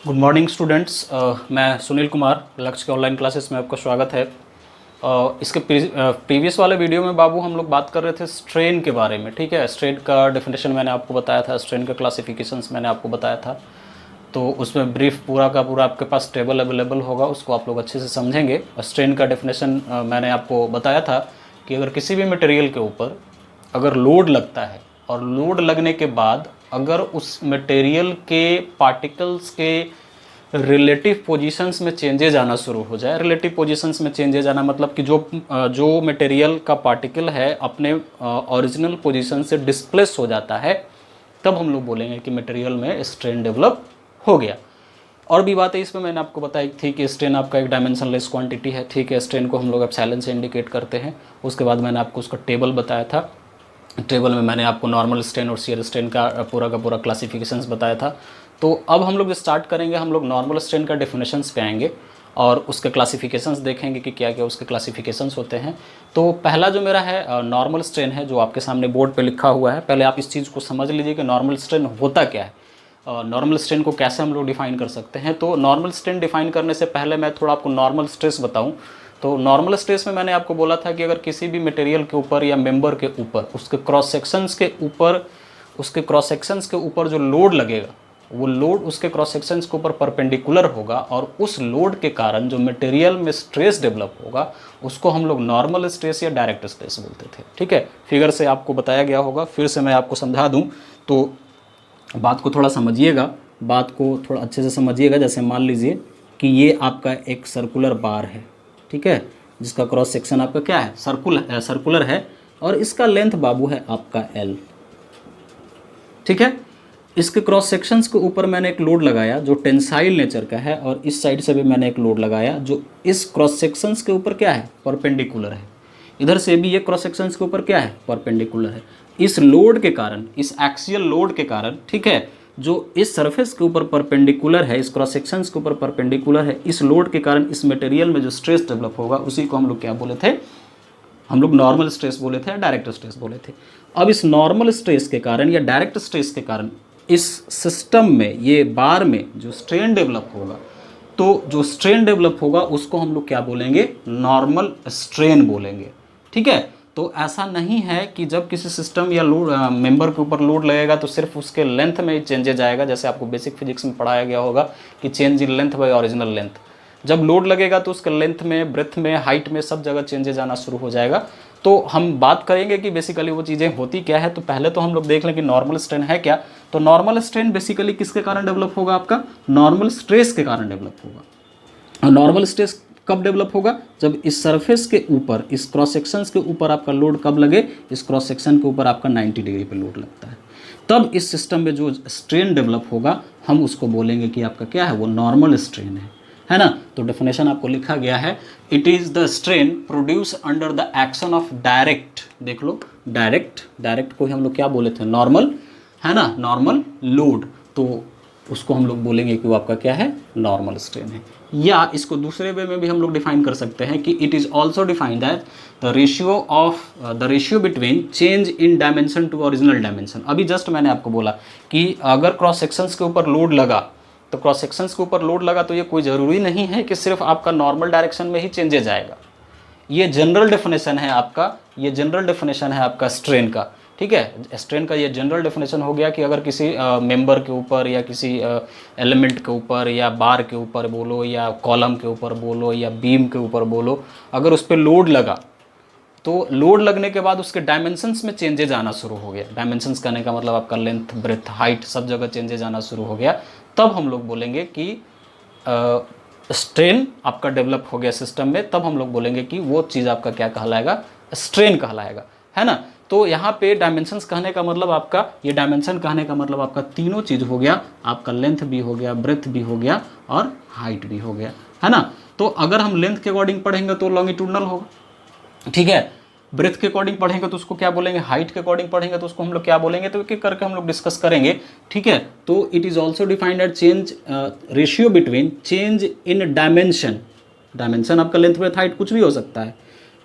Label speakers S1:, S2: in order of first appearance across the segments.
S1: Good morning students. मैं सुनील कुमार, लक्ष्य के ऑनलाइन क्लासेस में आपका स्वागत है। इसके प्रीवियस वाले वीडियो में बाबू हम लोग बात कर रहे थे स्ट्रेन के बारे में। ठीक है, स्ट्रेन का डेफिनेशन मैंने आपको बताया था, स्ट्रेन का क्लासिफिकेशंस मैंने आपको बताया था। तो उसमें ब्रीफ पूरा का पूरा आपके पास टेबल अवेलेबल होगा, उसको आप लोग अच्छे से समझेंगे। स्ट्रेन का डेफिनेशन मैंने आपको बताया था कि अगर किसी भी मटेरियल के ऊपर अगर लोड लगता है और लोड लगने के बाद अगर उस मटेरियल के पार्टिकल्स के रिलेटिव पोजीशंस में चेंजेज आना शुरू हो जाए। रिलेटिव पोजीशंस में चेंजेज आना मतलब कि जो मटेरियल का पार्टिकल है अपने ओरिजिनल पोजीशन से डिस्प्लेस हो जाता है, तब हम लोग बोलेंगे कि मटेरियल में स्ट्रेन डेवलप हो गया। और भी बात है इसमें मैंने आपको बताई थी कि स्ट्रेन आपका एक डायमेंशनलेस क्वांटिटी है। ठीक है, स्ट्रेन को हम लोग एप्सिलॉन से इंडिकेट करते हैं। उसके बाद मैंने आपको उसका टेबल बताया था। टेबल में मैंने आपको नॉर्मल स्ट्रेन और शियर स्ट्रेन का पूरा क्लासिफिकेशंस बताया था। तो अब हम लोग स्टार्ट करेंगे, हम लोग नॉर्मल स्ट्रेन का डेफिनेशंस पे आएंगे और उसके क्लासिफिकेशंस देखेंगे कि क्या क्या उसके क्लासिफिकेशंस होते हैं। तो पहला जो मेरा है नॉर्मल स्ट्रेन है, जो आपके सामने बोर्ड पे लिखा हुआ है। पहले आप इस चीज़ को समझ लीजिए कि नॉर्मल स्ट्रेन होता क्या है, नॉर्मल स्ट्रेन को कैसे हम लोग डिफाइन कर सकते हैं। तो नॉर्मल स्ट्रेन डिफाइन करने से पहले मैं थोड़ा आपको नॉर्मल स्ट्रेस बताऊं। तो नॉर्मल स्ट्रेस में मैंने आपको बोला था कि अगर किसी भी मटेरियल के ऊपर या मेंबर के ऊपर उसके क्रॉस सेक्शंस के ऊपर जो लोड लगेगा, वो लोड उसके क्रॉस सेक्शंस के ऊपर परपेंडिकुलर होगा और उस लोड के कारण जो मटेरियल में स्ट्रेस डेवलप होगा उसको हम लोग नॉर्मल स्ट्रेस या डायरेक्ट स्ट्रेस बोलते थे। ठीक है, फिगर से आपको बताया गया होगा, फिर से मैं आपको समझा दूं तो बात को थोड़ा समझिएगा, बात को थोड़ा अच्छे से समझिएगा। जैसे मान लीजिए कि ये आपका एक सर्कुलर बार है, ठीक है, जिसका क्रॉस सेक्शन आपका क्या है, सर्कुलर है, और इसका लेंथ बाबू है आपका L। ठीक है, इसके क्रॉस सेक्शंस के ऊपर मैंने एक लोड लगाया जो टेंसाइल नेचर का है, और इस साइड से भी मैंने एक लोड लगाया जो इस क्रॉस सेक्शंस के ऊपर क्या है, परपेंडिकुलर है। इधर से भी ये क्रॉस सेक्शंस के ऊपर क्या है, परपेंडिकुलर है। इस लोड के कारण, इस एक्सियल लोड के कारण, ठीक है, जो इस सरफेस के ऊपर परपेंडिकुलर है, इस क्रॉस सेक्शंस के ऊपर परपेंडिकुलर है, इस लोड के कारण इस मटेरियल में जो स्ट्रेस डेवलप होगा उसी को हम लोग क्या बोले थे, हम लोग नॉर्मल स्ट्रेस बोले थे या डायरेक्ट स्ट्रेस बोले थे। अब इस नॉर्मल स्ट्रेस के कारण या डायरेक्ट स्ट्रेस के कारण इस सिस्टम में, ये बार में जो स्ट्रेन डेवलप होगा, तो जो स्ट्रेन डेवलप होगा उसको हम लोग क्या बोलेंगे, नॉर्मल स्ट्रेन बोलेंगे। ठीक है, तो ऐसा नहीं है कि जब किसी सिस्टम या लोड मेंबर के ऊपर लोड लगेगा तो सिर्फ उसके लेंथ में ही चेंजेज आएगा। जैसे आपको बेसिक फिजिक्स में पढ़ाया गया होगा कि change in length bye original length. जब लोड लगेगा तो उसके लेंथ में, ब्रेथ में, हाइट में, सब जगह चेंजेज आना शुरू हो जाएगा। तो हम बात करेंगे कि बेसिकली वो चीज़ें होती क्या है। तो पहले तो हम लोग देख लें कि नॉर्मल स्ट्रेन है क्या। तो नॉर्मल स्ट्रेन बेसिकली किसके कारण डेवलप होगा, आपका नॉर्मल स्ट्रेस के कारण डेवलप होगा। और नॉर्मल स्ट्रेस कब डेवलप होगा, जब इस सरफेस के ऊपर, इस क्रॉस सेक्शंस के ऊपर आपका लोड कब लगे, इस क्रॉस सेक्शन के ऊपर आपका 90 डिग्री पे लोड लगता है, तब इस सिस्टम में जो स्ट्रेन डेवलप होगा हम उसको बोलेंगे कि आपका क्या है, वो नॉर्मल स्ट्रेन है ना। तो डेफिनेशन आपको लिखा गया है, it is the strain produce under the action of direct, देख लो, डायरेक्ट को हम लोग क्या बोले थे, नॉर्मल, है ना, नॉर्मल लोड। तो उसको हम लोग बोलेंगे कि वो आपका क्या है, नॉर्मल स्ट्रेन है। या इसको दूसरे वे में भी हम लोग डिफाइन कर सकते हैं कि it is also defined as the ratio between change in dimension to original dimension. अभी जस्ट मैंने आपको बोला कि अगर क्रॉस सेक्शंस के ऊपर लोड लगा, तो क्रॉस सेक्शंस के ऊपर लोड लगा तो ये कोई ज़रूरी नहीं है कि सिर्फ आपका नॉर्मल डायरेक्शन में ही चेंजेज आएगा। ये जनरल डेफिनेशन है आपका, ये जनरल डेफिनेशन है आपका स्ट्रेन का। ठीक है, स्ट्रेन का ये जनरल डेफिनेशन हो गया कि अगर किसी मेंबर के ऊपर या किसी एलिमेंट के ऊपर या बार के ऊपर बोलो या कॉलम के ऊपर बोलो या बीम के ऊपर बोलो, अगर उस पर लोड लगा तो लोड लगने के बाद उसके डायमेंशंस में चेंजेज आना शुरू हो गया। डायमेंशंस करने का मतलब आपका लेंथ, ब्रेथ, हाइट, सब जगह चेंजेज आना शुरू हो गया, तब हम लोग बोलेंगे कि स्ट्रेन आपका डेवलप हो गया सिस्टम में। तब हम लोग बोलेंगे कि वो चीज़ आपका क्या कहलाएगा, स्ट्रेन कहलाएगा, है ना। तो यहाँ पे डायमेंशंस कहने का मतलब आपका, ये डायमेंशन कहने का मतलब आपका तीनों चीज़ हो गया, आपका लेंथ भी हो गया, ब्रेथ भी हो गया और हाइट भी हो गया, है ना। तो अगर हम लेंथ के अकॉर्डिंग पढ़ेंगे तो लॉन्गिट्यूडनल होगा, ठीक है। ब्रेथ के अकॉर्डिंग पढ़ेंगे तो उसको क्या बोलेंगे, हाइट के अकॉर्डिंग पढ़ेंगे तो उसको हम लोग क्या बोलेंगे, तो एक एक करके हम लोग डिस्कस करेंगे, ठीक है। तो it is also defined at change, ratio between change in dimension, dimension आपका लेंथ, ब्रेथ, हाइट कुछ भी हो सकता है,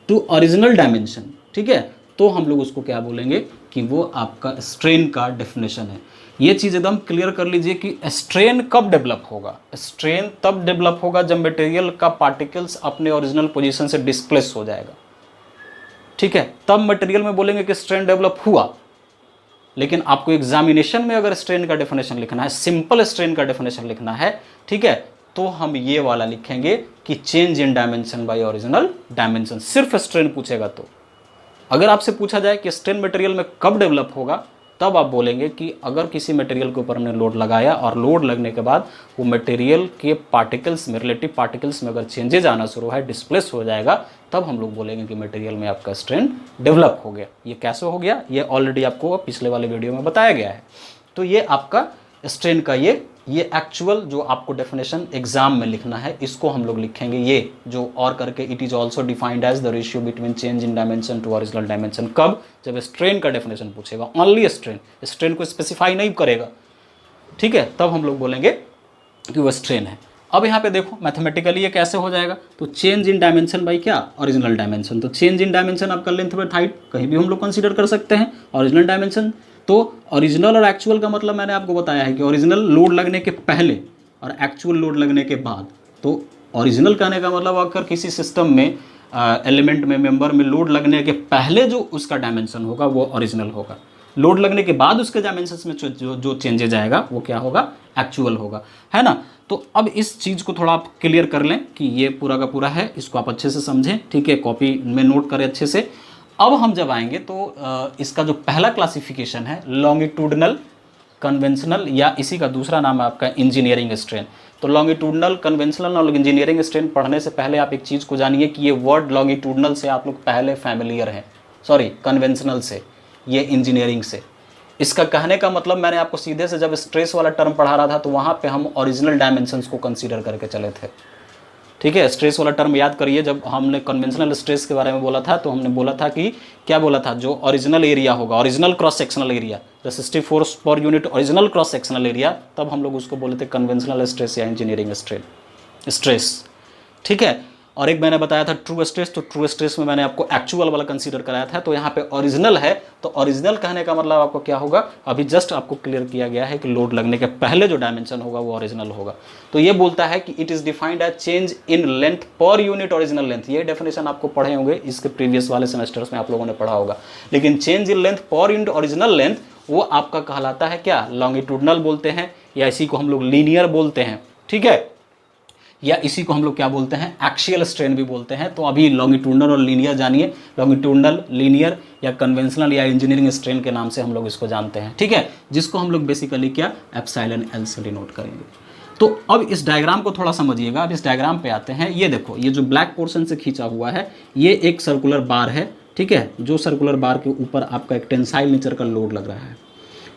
S1: टू ओरिजिनल डायमेंशन, ठीक है। तो हम लोग उसको क्या बोलेंगे कि वो आपका स्ट्रेन का डेफिनेशन है। ये चीज़ एकदम क्लियर कर लीजिए कि स्ट्रेन कब डेवलप होगा। स्ट्रेन तब डेवलप होगा जब मटेरियल का पार्टिकल्स अपने ओरिजिनल पोजीशन से डिस्प्लेस हो जाएगा, ठीक है, तब मटेरियल में बोलेंगे कि स्ट्रेन डेवलप हुआ। लेकिन आपको एग्जामिनेशन में अगर स्ट्रेन का डेफिनेशन लिखना है, सिंपल स्ट्रेन का डेफिनेशन लिखना है, ठीक है, तो हम ये वाला लिखेंगे कि change in dimension by original dimension, सिर्फ स्ट्रेन पूछेगा तो। अगर आपसे पूछा जाए कि स्ट्रेन मटेरियल में कब डेवलप होगा, तब आप बोलेंगे कि अगर किसी मटेरियल के ऊपर हमने लोड लगाया और लोड लगने के बाद वो मटेरियल के पार्टिकल्स में, रिलेटिव पार्टिकल्स में अगर चेंजेज आना शुरू है, डिस्प्लेस हो जाएगा, तब हम लोग बोलेंगे कि मटेरियल में आपका स्ट्रेन डेवलप हो गया। ये कैसे हो गया, ये ऑलरेडी आपको पिछले वाले वीडियो में बताया गया है। तो ये आपका स्ट्रेन का ये एक्चुअल जो आपको डेफिनेशन एग्जाम में लिखना है, इसको हम लोग लिखेंगे ये जो और करके, it is also defined as the ratio between change in dimension to original dimension. कब, जब स्ट्रेन का डेफिनेशन पूछेगा, ओनली स्ट्रेन को स्पेसिफाई नहीं करेगा, ठीक है, तब हम लोग बोलेंगे कि वो स्ट्रेन है। अब यहाँ पे देखो मैथमेटिकली ये कैसे हो जाएगा, तो चेंज इन डायमेंशन बाई क्या, ओरिजिनल डायमेंशन। तो चेंज इन डायमेंशन आपका लेंथ विड्थ हाइट कहीं भी हम लोग कंसीडर कर सकते हैं, ओरिजिनल डायमेंशन। तो ओरिजिनल और एक्चुअल का मतलब मैंने आपको बताया है कि ओरिजिनल लोड लगने के पहले और एक्चुअल लोड लगने के बाद। तो ओरिजिनल कहने का मतलब अगर किसी सिस्टम में एलिमेंट में, मेंबर में लोड लगने के पहले जो उसका डायमेंशन होगा वो ओरिजिनल होगा, लोड लगने के बाद उसके डायमेंशंस में जो चेंजेज आएगा वो क्या होगा, एक्चुअल होगा, है ना। तो अब इस चीज़ को थोड़ा आप क्लियर कर लें कि ये पूरा का पूरा है, इसको आप अच्छे से समझें, ठीक है, कॉपी में नोट करें अच्छे से। अब हम जब आएंगे तो इसका जो पहला क्लासिफिकेशन है लॉन्गिट्यूडनल, कन्वेंशनल, या इसी का दूसरा नाम है आपका इंजीनियरिंग स्ट्रेन। तो लॉन्गिट्यूडनल, कन्वेंशनल और इंजीनियरिंग स्ट्रेन पढ़ने से पहले आप एक चीज़ को जानिए कि ये वर्ड लॉन्गिट्यूडनल से आप लोग पहले फैमिलियर हैं, सॉरी कन्वेंशनल से, ये इंजीनियरिंग से। इसका कहने का मतलब मैंने आपको सीधे से जब स्ट्रेस वाला टर्म पढ़ा रहा था तो वहाँ पे हम ओरिजिनल डायमेंशंस को कंसीडर करके चले थे, ठीक है। स्ट्रेस वाला टर्म याद करिए, जब हमने कन्वेंशनल स्ट्रेस के बारे में बोला था तो हमने बोला था कि क्या बोला था, जो ओरिजिनल एरिया होगा, original cross sectional area, resistive force पर unit original cross sectional area, तब हम लोग उसको बोले थे कन्वेंशनल स्ट्रेस या इंजीनियरिंग स्ट्रेस, ठीक है। और एक मैंने बताया था ट्रू स्ट्रेस, तो ट्रू स्ट्रेस में मैंने आपको एक्चुअल वाला कंसीडर कराया था। तो यहाँ पे ओरिजिनल है, तो ओरिजिनल कहने का मतलब आपको क्या होगा, अभी जस्ट आपको क्लियर किया गया है कि लोड लगने के पहले जो डायमेंशन होगा वो ओरिजिनल होगा। तो ये बोलता है कि it is defined as change in length per unit original length. ये डेफिनेशन आपको पढ़े होंगे, इसके प्रीवियस वाले सेमेस्टर्स में आप लोगों ने पढ़ा होगा। लेकिन change in length per unit original length वो आपका कहलाता है क्या, लॉन्गिट्यूडनल बोलते हैं, या इसी को हम लोग लीनियर बोलते हैं, ठीक है, या इसी को हम लोग क्या बोलते हैं, एक्सियल स्ट्रेन भी बोलते हैं। तो अभी लॉन्गिट्यूडनल और लीनियर जानिए, लॉन्गिट्यूडनल, लीनियर या कन्वेंशनल या इंजीनियरिंग स्ट्रेन के नाम से हम लोग इसको जानते हैं, ठीक है, जिसको हम लोग बेसिकली क्या एप्सिलॉन एल से डिनोट करेंगे। तो अब इस डायग्राम को थोड़ा समझिएगा। अब इस डायग्राम पे आते हैं। ये देखो, ये जो ब्लैक पोर्शन से खींचा हुआ है ये एक सर्कुलर बार है, ठीक है, जो सर्कुलर बार के ऊपर आपका एक टेंसाइल नेचर का लोड लग रहा है।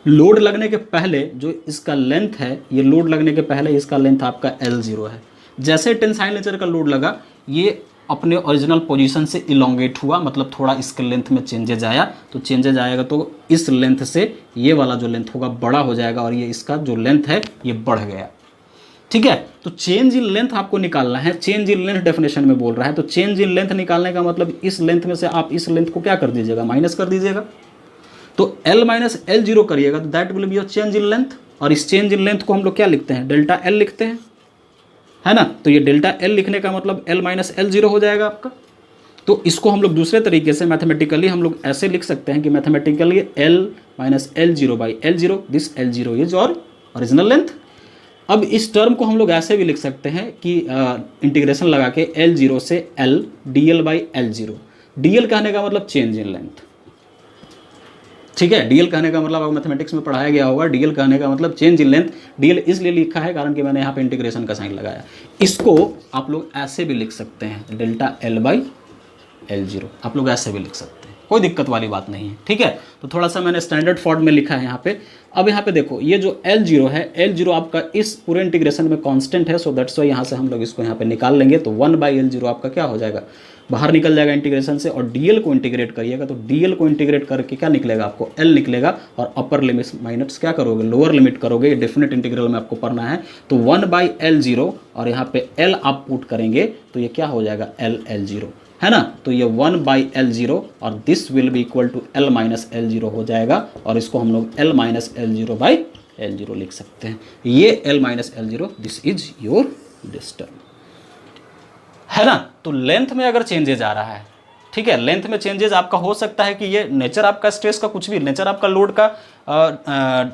S1: लोड लगने के पहले जो इसका लेंथ है, ये लोड लगने के पहले इसका लेंथ आपका L0 है। जैसे टेंसाइल नेचर का लोड लगा, ये अपने ओरिजिनल पोजीशन से इलोंगेट हुआ, मतलब थोड़ा इसके लेंथ में चेंजेज आया। तो चेंजेज आएगा तो इस लेंथ से ये वाला जो लेंथ होगा बड़ा हो जाएगा, और ये इसका जो लेंथ है ये बढ़ गया, ठीक है। तो चेंज इन लेंथ आपको निकालना है, चेंज इन लेंथ डेफिनेशन में बोल रहा है। तो चेंज इन लेंथ निकालने का मतलब इस लेंथ में से आप इस लेंथ को क्या कर दीजिएगा, माइनस कर दीजिएगा। तो L माइनस L0 करिएगा तो that will be your change in length. और इस चेंज इन लेंथ को हम लोग क्या लिखते हैं, डेल्टा L लिखते हैं, है ना। तो ये डेल्टा L लिखने का मतलब L माइनस L0 हो जाएगा आपका। तो इसको हम लोग दूसरे तरीके से मैथमेटिकली हम लोग ऐसे लिख सकते हैं कि mathematically L minus L0 by L0, this L0 is और ओरिजिनल लेंथ। अब इस टर्म को हम लोग ऐसे भी लिख सकते हैं कि इंटीग्रेशन लगा के L0 से L dl by L0। dl कहने का मतलब चेंज इन लेंथ, ठीक है। डीएल कहने का मतलब आपको मैथमेटिक्स में पढ़ाया गया होगा, डीएल कहने का मतलब चेंज इन लेंथ। डीएल इसलिए लिखा है कारण कि मैंने यहाँ पे इंटीग्रेशन का साइन लगाया। इसको आप लोग ऐसे भी लिख सकते हैं, डेल्टा L बाई L0, आप लोग ऐसे भी लिख सकते हैं, कोई दिक्कत वाली बात नहीं है, ठीक है। तो थोड़ा सा मैंने स्टैंडर्ड फॉर्म में लिखा है यहाँ पे। अब यहाँ पे देखो, ये जो L0 है, L0 आपका इस पूरे इंटीग्रेशन में कांस्टेंट है, सो दैट्स वाई यहाँ से हम लोग इसको यहाँ पे निकाल लेंगे। तो 1/L0 आपका क्या हो जाएगा, बाहर निकल जाएगा इंटीग्रेशन से। और डीएल को इंटीग्रेट करिएगा तो डीएल को इंटीग्रेट करके क्या निकलेगा, आपको L निकलेगा। और अपर लिमिट माइनस क्या करोगे, लोअर लिमिट करोगे, डेफिनेट इंटीग्रल में आपको पढ़ना है। तो 1/L0 और यहाँ पे L आप पुट करेंगे तो ये क्या हो जाएगा, L0, है ना। तो ये 1/L0 और this will be equal to L minus L0 हो जाएगा। और इसको हम लोग L minus L0 by L0 लिख सकते हैं। ये L minus L0, this is your disturb, है ना। तो लेंथ में अगर चेंजेज आ रहा है, ठीक है, लेंथ में चेंजेस आपका हो सकता है कि ये नेचर आपका स्ट्रेस का कुछ भी, नेचर आपका लोड का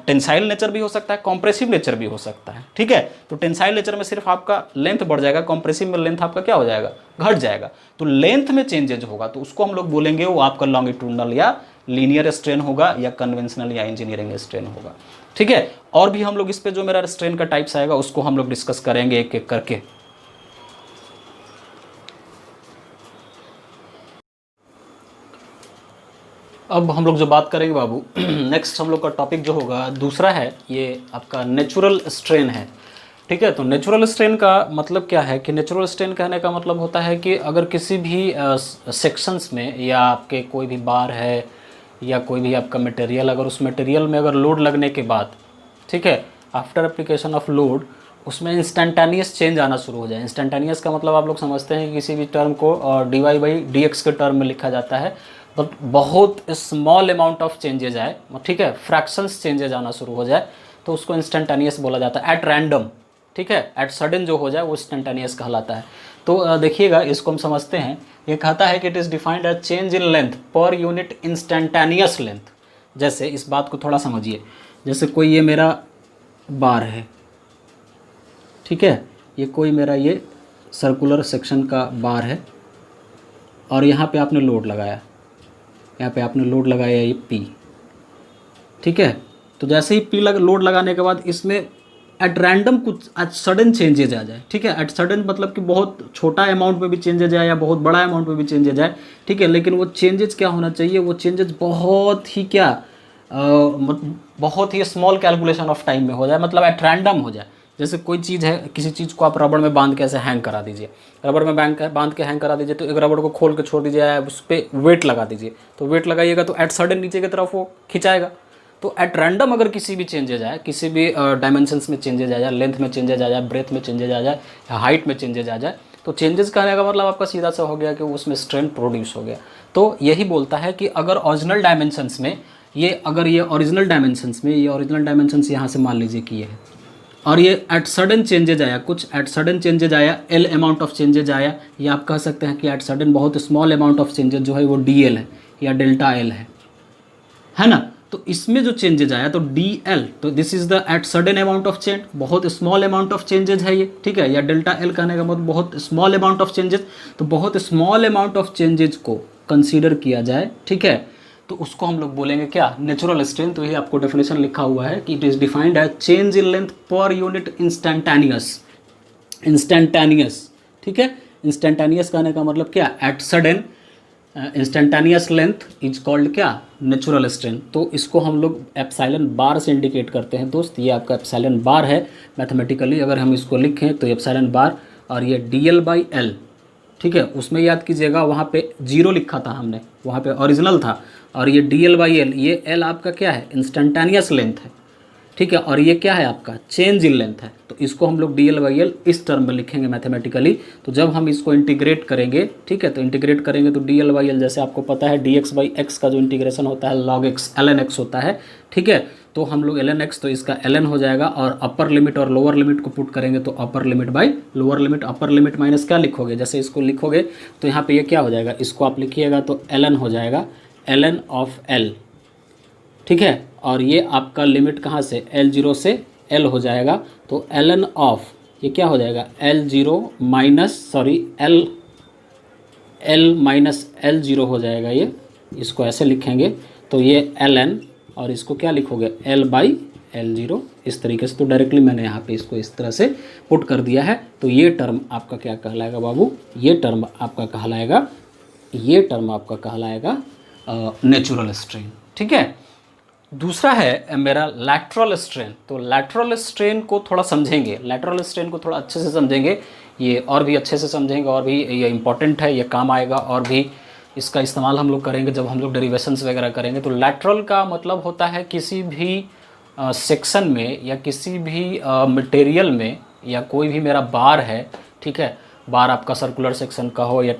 S1: टेंसाइल नेचर भी हो सकता है, कॉम्प्रेसिव नेचर भी हो सकता है, ठीक है। तो टेंसाइल नेचर में सिर्फ आपका लेंथ बढ़ जाएगा, कॉम्प्रेसिव में लेंथ आपका क्या हो जाएगा, घट जाएगा। तो लेंथ में चेंजेज होगा तो उसको हम लोग बोलेंगे वो आपका लॉन्गिट्यूडनल या लीनियर स्ट्रेन होगा या कन्वेंशनल या इंजीनियरिंग स्ट्रेन होगा, ठीक है। और भी हम लोग इस पे जो मेरा स्ट्रेन का टाइप्स आएगा उसको हम लोग डिस्कस करेंगे एक एक करके। अब हम लोग जो बात करेंगे बाबू, नेक्स्ट हम लोग का टॉपिक जो होगा दूसरा है, ये आपका नेचुरल स्ट्रेन है, ठीक है। तो नेचुरल स्ट्रेन का मतलब क्या है कि नेचुरल स्ट्रेन कहने का मतलब होता है कि अगर किसी भी सेक्शंस में या आपके कोई भी बार है या कोई भी आपका मटेरियल, अगर उस मटेरियल में अगर लोड लगने के बाद, ठीक है, आफ्टर एप्लीकेशन ऑफ लोड उसमें इंस्टेंटेनियस चेंज आना शुरू हो जाए। इंस्टेंटेनियस का मतलब आप लोग समझते हैं कि किसी भी टर्म को dy/dx के टर्म में लिखा जाता है, बट बहुत स्मॉल अमाउंट ऑफ चेंजेज आए, ठीक है, फ्रैक्शंस चेंजेज आना शुरू हो जाए तो उसको इंस्टेंटेनियस बोला जाता है। एट रैंडम, ठीक है, एट सडन जो हो जाए वो इंस्टेंटेनियस कहलाता है। तो देखिएगा इसको हम समझते हैं। ये कहता है कि it is defined as change in length per unit instantaneous length. जैसे इस बात को थोड़ा समझिए, जैसे कोई ये मेरा बार है, ठीक है, ये कोई मेरा ये सर्कुलर सेक्शन का बार है और यहाँ पे आपने लोड लगाया, यहाँ पे आपने लोड लगाया ये P, ठीक है। तो जैसे ही P लोड लगाने के बाद इसमें एट रैंडम कुछ एट सडन चेंजेज आ जाए, ठीक है। एट सडन मतलब कि बहुत छोटा अमाउंट में भी चेंजेज आए या बहुत बड़ा अमाउंट में भी चेंजेज आए, ठीक है। लेकिन वो चेंजेज क्या होना चाहिए, वो चेंजेज बहुत ही क्या बहुत ही स्मॉल कैलकुलेशन ऑफ टाइम में हो जाए, मतलब एट रैंडम हो जाए। जैसे कोई चीज़ है, किसी चीज़ को आप रबड़ में बांध के ऐसे हैंग करा दीजिए, रबड़ में बांध के हैंग करा दीजिए, तो एक रबड़ को खोल के छोड़ दीजिए, उस पर वेट लगा दीजिए, तो वेट लगाइएगा तो एट सडन नीचे की तरफ वो खिंचाएगा। तो एट रैंडम अगर किसी भी चेंजेज आए, किसी भी डायमेंशंस में चेंजेज आ जाए, लेंथ में चेंजेज आ जाए, ब्रेथ में चेंजेज आ जाए, हाइट में चेंजेज आ जाए, तो चेंजेस करने का मतलब आपका सीधा सा हो गया कि उसमें स्ट्रेन प्रोड्यूस हो गया। तो यही बोलता है कि अगर ओरिजिनल डायमेंशंस में ये, अगर ये ओरिजिनल डायमेंशंस में, ये ओरिजिनल डायमेंशंस यहाँ से मान लीजिए कि ये है, और ये एट सडन चेंजेज आया, कुछ एट सडन चेंजेज आया, L अमाउंट ऑफ चेंजेज आया, या आप कह सकते हैं कि एट सडन बहुत स्मॉल अमाउंट ऑफ चेंजेज जो है वो DL है या डेल्टा L है ना। तो इसमें जो चेंजेज आया तो DL, तो this is the at sudden amount of change, बहुत स्मॉल अमाउंट ऑफ चेंजेज है ये, ठीक है, या डेल्टा L कहने का मतलब बहुत स्मॉल अमाउंट ऑफ चेंजेज। तो बहुत स्मॉल अमाउंट ऑफ चेंजेज को कंसीडर किया जाए, ठीक है, तो उसको हम लोग बोलेंगे क्या, नेचुरल स्ट्रेन। तो ये आपको डेफिनेशन लिखा हुआ है कि it is defined as change in length per unit instantaneous, ठीक है। इंस्टेंटेनियस कहने का मतलब क्या, at sudden instantaneous length is called क्या, नेचुरल स्ट्रेन। तो इसको हम लोग एप्सिलॉन बार से इंडिकेट करते हैं दोस्त। ये आपका एप्सिलॉन बार है, मैथमेटिकली अगर हम इसको लिखें तो एप्सिलॉन बार, और ये DL/L, ठीक है। उसमें याद कीजिएगा वहाँ पे 0 लिखा था हमने, वहाँ पे ओरिजिनल था, और ये DL/L, ये L आपका क्या है, इंस्टेंटेनियस लेंथ है, ठीक है, और ये क्या है आपका चेंज इन लेंथ है। तो इसको हम लोग DL/L इस टर्म में लिखेंगे मैथमेटिकली। तो जब हम इसको इंटीग्रेट करेंगे, ठीक है, तो इंटीग्रेट करेंगे तो DL/L, जैसे आपको पता है dx/x का जो इंटीग्रेशन होता है log x ln x होता है, ठीक है। तो हम लोग ln x, तो इसका ln हो जाएगा, और अपर लिमिट और लोअर लिमिट को पुट करेंगे तो upper limit by lower limit, upper limit minus क्या लिखोगे, जैसे इसको लिखोगे तो यहाँ पे ये क्या हो जाएगा, इसको आप लिखिएगा तो ln हो जाएगा, ln ऑफ l, ठीक है। और ये आपका लिमिट कहाँ से, L0 से L हो जाएगा, तो ln ऑफ ये क्या हो जाएगा, L0 minus sorry L minus L0 हो जाएगा। ये इसको ऐसे लिखेंगे तो ये ln, और इसको क्या लिखोगे, L/L0, इस तरीके से। तो डायरेक्टली मैंने यहाँ पे इसको इस तरह से पुट कर दिया है। तो ये टर्म आपका क्या कहलाएगा बाबू, ये टर्म आपका कहलाएगा, ये टर्म आपका कहलाएगा नेचुरल स्ट्रेन, ठीक है। दूसरा है मेरा लैटरल स्ट्रेन। तो लैटरल स्ट्रेन को थोड़ा समझेंगे, लैटरल स्ट्रेन को थोड़ा अच्छे से समझेंगे, ये और भी अच्छे से समझेंगे, और भी ये इंपॉर्टेंट है, ये काम आएगा, और भी इसका इस्तेमाल हम लोग करेंगे जब हम लोग डेरिवेशंस वगैरह करेंगे। तो लैटरल का मतलब होता है किसी भी सेक्शन में या किसी भी मटेरियल में, या कोई भी मेरा बार है, ठीक है, बार आपका सर्कुलर सेक्शन का हो या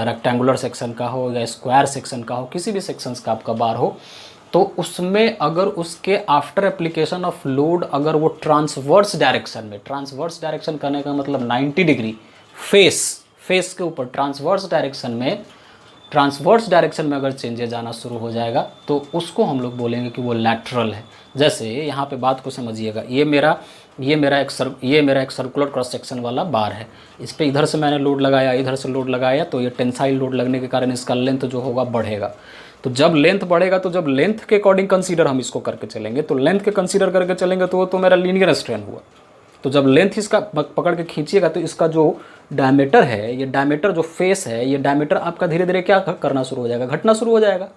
S1: रेक्टेंगुलर सेक्शन का हो या स्क्वायर सेक्शन का हो, किसी भी सेक्शंस का आपका बार हो, तो उसमें अगर उसके आफ्टर एप्लीकेशन ऑफ लोड अगर वो ट्रांसवर्स डायरेक्शन में, ट्रांसवर्स डायरेक्शन करने का मतलब 90 डिग्री फेस के ऊपर ट्रांसवर्स डायरेक्शन में अगर चेंजेस आना शुरू हो जाएगा तो उसको हम लोग बोलेंगे कि वो लैटरल है। जैसे यहाँ पे बात को समझिएगा, ये मेरा एक सर्कुलर क्रॉस सेक्शन वाला बार है, इस पे इधर से मैंने लोड लगाया, इधर से लोड लगाया, तो ये टेंसाइल लोड लगने के कारण इसका लेंथ जो होगा बढ़ेगा। तो जब लेंथ बढ़ेगा तो जब लेंथ के अकॉर्डिंग कंसीडर हम इसको करके चलेंगे, तो लेंथ के कंसीडर करके चलेंगे तो वो तो मेरा लीनियर स्ट्रेन हुआ। तो जब लेंथ इसका पकड़ के खींचिएगा तो इसका जो डायमीटर है, ये डायमीटर जो फेस है, ये डायमीटर आपका धीरे धीरे क्या करना शुरू हो जाएगा, घटना शुरू हो जाएगा।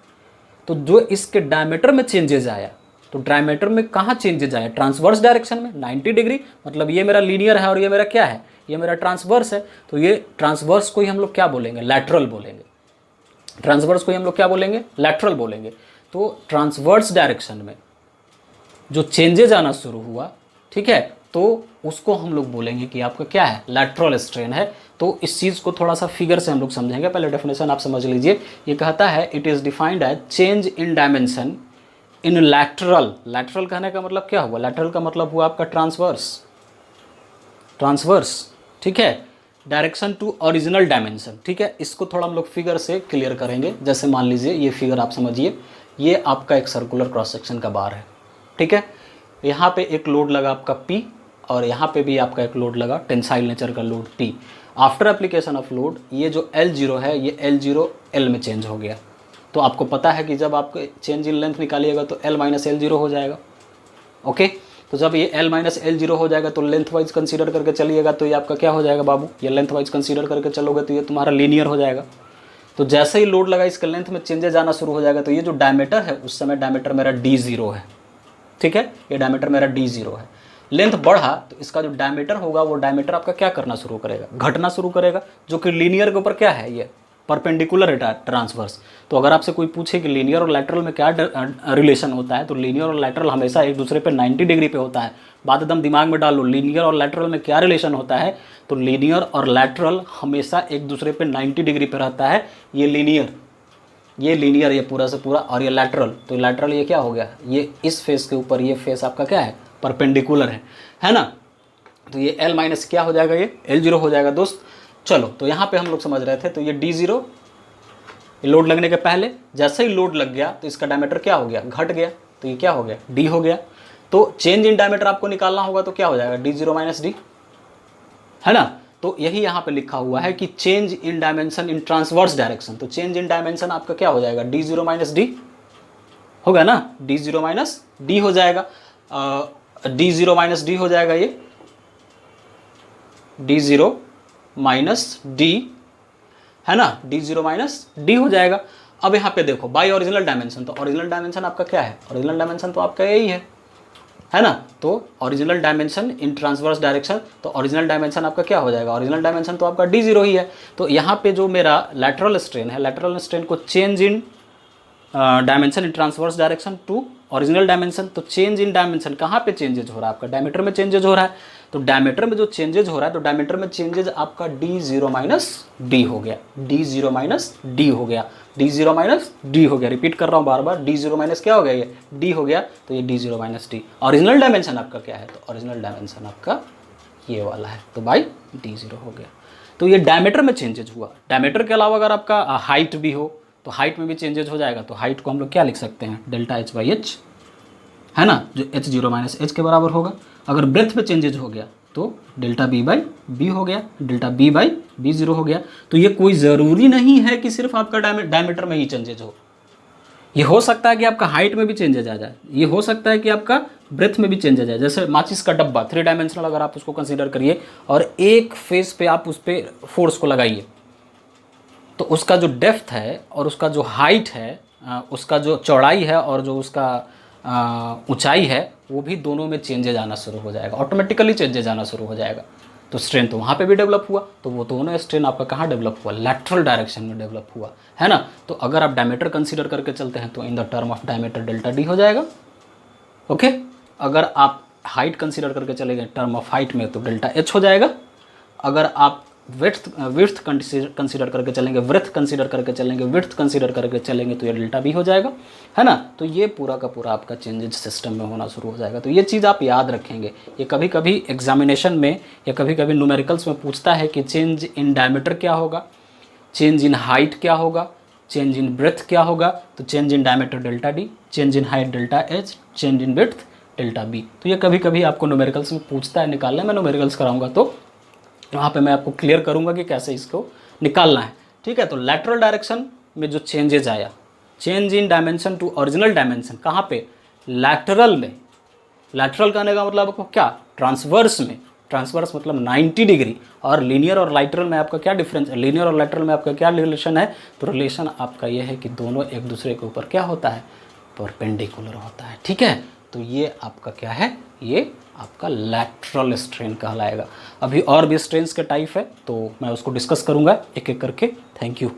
S1: तो जो इसके डायमीटर में चेंजेज आया, तो डायमीटर में कहाँ चेंजेज आया, ट्रांसवर्स डायरेक्शन में 90 डिग्री, मतलब ये मेरा लीनियर है और ये मेरा क्या है, ये मेरा ट्रांसवर्स है। तो ये ट्रांसवर्स को ही हम लोग क्या बोलेंगे, लैटरल बोलेंगे। ट्रांसवर्स को ही हम लोग क्या बोलेंगे, लैटरल बोलेंगे। तो ट्रांसवर्स डायरेक्शन में जो चेंजेज आना शुरू हुआ, ठीक है, तो उसको हम लोग बोलेंगे कि आपका क्या है, लैटरल स्ट्रेन है। तो इस चीज़ को थोड़ा सा फिगर से हम लोग समझेंगे। पहले डेफिनेशन आप समझ लीजिए। ये कहता है it is defined as change in dimension in lateral. Lateral कहने का मतलब क्या हुआ, लैटरल का मतलब हुआ आपका ट्रांसवर्स, ठीक है, डायरेक्शन टू ओरिजिनल डायमेंशन, ठीक है। इसको थोड़ा हम लोग फिगर से क्लियर करेंगे। जैसे मान लीजिए ये फिगर आप समझिए, ये आपका एक सर्कुलर क्रॉस सेक्शन का बार है, ठीक है। यहाँ पे एक लोड लगा आपका P और यहाँ पे भी आपका एक लोड लगा टेंसाइल नेचर का load P। After application of load ये जो L0 है, ये L0 L में चेंज हो गया। तो आपको पता है कि जब आप चेंज इन लेंथ निकालिएगा तो L माइनस L0 हो जाएगा, ओके। तो जब ये L माइनस L0 हो जाएगा तो लेंथ वाइज कंसीडर करके चलिएगा तो ये आपका क्या हो जाएगा बाबू, ये लेंथ वाइज कंसीडर करके चलोगे तो ये तुम्हारा लीनियर हो जाएगा। तो जैसे ही लोड लगा इसके लेंथ में चेंजेस आना शुरू हो जाएगा। तो ये जो डायमीटर है उस समय डायमीटर मेरा D0 है, ठीक है, ये डायमीटर मेरा D0 है। लेंथ बढ़ा तो इसका जो डायमीटर होगा वो डायमीटर आपका क्या करना शुरू करेगा, घटना शुरू करेगा, जो कि लीनियर के ऊपर क्या है, ये परपेंडिकुलर है ट्रांसवर्स। तो अगर आपसे कोई पूछे कि लीनियर और लैटरल में क्या रिलेशन होता है, तो लीनियर और लैटरल हमेशा एक दूसरे पे 90 डिग्री पे होता है। बात एकदम दिमाग में डाल लो, लीनियर और लैटरल में क्या रिलेशन होता है, तो लीनियर और लैटरल हमेशा एक दूसरे पे 90 डिग्री पे रहता है। ये लीनियर ये पूरा से पूरा, और ये लैटरल, तो लैटरल ये क्या हो गया, ये इस फेस के ऊपर ये फेस आपका क्या है, परपेंडिकुलर है ना। तो ये L माइनस क्या हो जाएगा, ये L0 हो जाएगा दोस्त। चलो, तो यहाँ पे हम लोग समझ रहे थे। तो ये D0 लोड लगने के पहले, जैसे ही लोड लग गया तो इसका डायमीटर क्या हो गया, घट गया, तो ये क्या हो गया, D हो गया। तो चेंज इन डायमीटर आपको निकालना होगा तो क्या हो जाएगा, D0 माइनस D, है ना। तो यही यहाँ पे लिखा हुआ है कि change in dimension in transverse direction. तो चेंज इन डायमेंशन आपका क्या हो जाएगा, D0 माइनस D होगा ना, D0 माइनस D हो जाएगा, D0 माइनस D हो जाएगा, ये D0 माइनस D है ना, D0 माइनस D हो जाएगा। अब यहाँ पे देखो बाई ओरिजिनल डायमेंशन, तो ओरिजिनल डायमेंशन आपका क्या है, ओरिजिनल डायमेंशन तो आपका यही है ना। तो original dimension in transverse direction, तो ओरिजिनल डायमेंशन आपका क्या हो जाएगा, ओरिजिनल डायमेंशन तो आपका D0 ही है। तो यहाँ पे जो मेरा लैटरल स्ट्रेन है, लैटरल स्ट्रेन को change in dimension in transverse direction to original dimension. तो चेंज इन डायमेंशन कहाँ पे चेंजेज हो रहा है, आपका डायमीटर में चेंजेज हो रहा है। तो डायमीटर में जो चेंजेज हो रहा है, तो डायमीटर में चेंजेज आपका D0 माइनस D हो गया, D0 माइनस D हो गया, D0 माइनस D हो गया। रिपीट कर रहा हूँ बार बार, D0 माइनस क्या हो गया, ये D हो गया। तो ये D0 minus D। Original dimension आपका क्या है, तो ओरिजिनल डायमेंशन आपका ये वाला है, तो बाई D0 हो गया। तो ये डायमीटर में चेंजेज हुआ। डायमीटर के अलावा अगर आपका हाइट भी हो तो हाइट में भी चेंजेज हो जाएगा। तो हाइट को हम लोग क्या लिख सकते हैं, डेल्टा H बाई H, है ना, जो H0 माइनस H के बराबर होगा। अगर ब्रेथ में चेंजेज हो गया तो डेल्टा B बाई B हो गया, डेल्टा B बाई B0 हो गया। तो ये कोई ज़रूरी नहीं है कि सिर्फ आपका डायमीटर में ही चेंजेज हो, ये हो सकता है कि आपका हाइट में भी चेंजेज आ जाए, ये हो सकता है कि आपका ब्रेथ में भी चेंज आ जाए। जैसे माचिस का डब्बा 3 डायमेंशनल अगर आप उसको कंसीडर करिए और एक फेस पे आप उस पर फोर्स को लगाइए, तो उसका जो डेप्थ है और उसका जो हाइट है, उसका जो चौड़ाई है और जो उसका ऊंचाई है, वो भी दोनों में चेंजेज आना शुरू हो जाएगा, ऑटोमेटिकली चेंजेज आना शुरू हो जाएगा। तो स्ट्रेन तो वहाँ पे भी डेवलप हुआ। तो वो दोनों स्ट्रेन आपका कहाँ डेवलप हुआ, लैटरल डायरेक्शन में डेवलप हुआ, है ना। तो अगर आप डायमीटर कंसीडर करके चलते हैं तो in the term of diameter delta D हो जाएगा, ओके। अगर आप हाइट कंसीडर करके चले गए टर्म ऑफ हाइट में तो डेल्टा H हो जाएगा। अगर आप विड्थ कंसीडर करके चलेंगे, ब्रेथ कंसीडर करके चलेंगे, विड्थ कंसीडर करके चलेंगे तो ये डेल्टा बी हो जाएगा, है ना। तो ये पूरा का पूरा आपका चेंजेज सिस्टम में होना शुरू हो जाएगा। तो ये चीज़ आप याद रखेंगे। ये कभी कभी एग्जामिनेशन में या कभी कभी न्यूमेरिकल्स में पूछता है कि चेंज इन डायमीटर क्या होगा, चेंज इन हाइट क्या होगा, चेंज इन ब्रेथ क्या होगा। तो change in diameter delta D, change in height delta H, change in width delta B. तो ये कभी कभी आपको न्यूमेरिकल्स में पूछता है निकालने। मैं न्यूमेरिकल्स कराऊंगा तो वहाँ पे मैं आपको क्लियर करूँगा कि कैसे इसको निकालना है, ठीक है। तो लैटरल डायरेक्शन में जो चेंजेज आया, change in dimension to original dimension, कहाँ पे, लैटरल में। लैटरल कहने का मतलब आपको क्या, ट्रांसवर्स में। ट्रांसवर्स मतलब 90 डिग्री। और लीनियर और लैटरल में आपका क्या डिफरेंस है, लीनियर और लैटरल में आपका क्या रिलेशन है। तो रिलेशन आपका ये है कि दोनों एक दूसरे के ऊपर क्या होता है, परपेंडिकुलर होता है, ठीक है। तो ये आपका क्या है, ये आपका लैटरल स्ट्रेन कहलाएगा। अभी और भी स्ट्रेन्स के टाइप है तो मैं उसको डिस्कस करूँगा एक एक करके। Thank you.